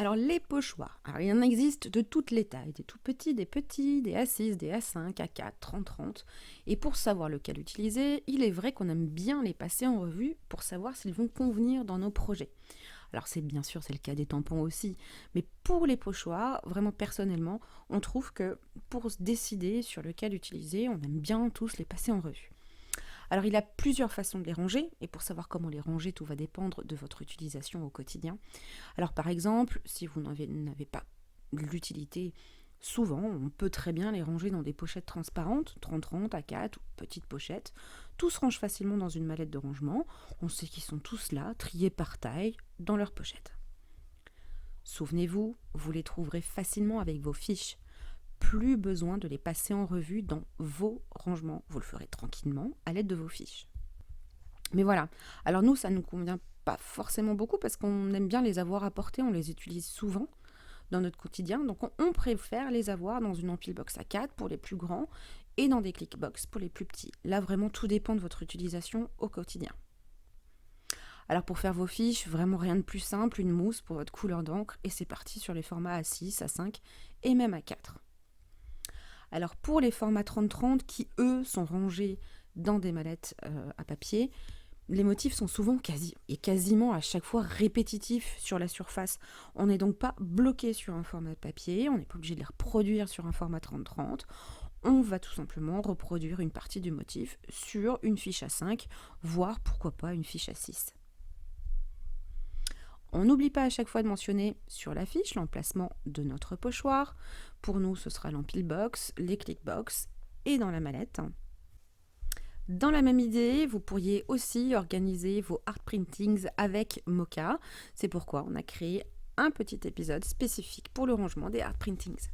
Alors les pochoirs, alors il en existe de toutes les tailles, des tout petits, des A6, des A5, A4, 30-30. Et pour savoir lequel utiliser, il est vrai qu'on aime bien les passer en revue pour savoir s'ils vont convenir dans nos projets. Alors c'est bien sûr c'est le cas des tampons aussi, mais pour les pochoirs, vraiment personnellement, on trouve que pour se décider sur lequel utiliser, on aime bien tous les passer en revue. Alors il y a plusieurs façons de les ranger, et pour savoir comment les ranger, tout va dépendre de votre utilisation au quotidien. Alors par exemple, si vous n'avez pas l'utilité, souvent on peut très bien les ranger dans des pochettes transparentes, 30-30, A4 ou petites pochettes. Tout se range facilement dans une mallette de rangement. On sait qu'ils sont tous là, triés par taille, dans leurs pochettes. Souvenez-vous, vous les trouverez facilement avec vos fiches. Plus besoin de les passer en revue dans vos rangements. Vous le ferez tranquillement à l'aide de vos fiches. Mais voilà, alors nous, ça ne nous convient pas forcément beaucoup parce qu'on aime bien les avoir à portée, on les utilise souvent dans notre quotidien, donc on préfère les avoir dans une empilebox A4 pour les plus grands et dans des clickbox pour les plus petits. Là, vraiment, tout dépend de votre utilisation au quotidien. Alors pour faire vos fiches, vraiment rien de plus simple, une mousse pour votre couleur d'encre et c'est parti sur les formats A6, A5 et même A4. Alors pour les formats 30-30 qui eux sont rangés dans des mallettes à papier, les motifs sont souvent quasiment à chaque fois répétitifs sur la surface. On n'est donc pas bloqué sur un format de papier, on n'est pas obligé de les reproduire sur un format 30-30. On va tout simplement reproduire une partie du motif sur une fiche A5, voire pourquoi pas une fiche A6. On n'oublie pas à chaque fois de mentionner sur la fiche l'emplacement de notre pochoir. Pour nous, ce sera l'empilebox, les clickbox et dans la mallette. Dans la même idée, vous pourriez aussi organiser vos art printings avec Mocha. C'est pourquoi on a créé un petit épisode spécifique pour le rangement des art printings.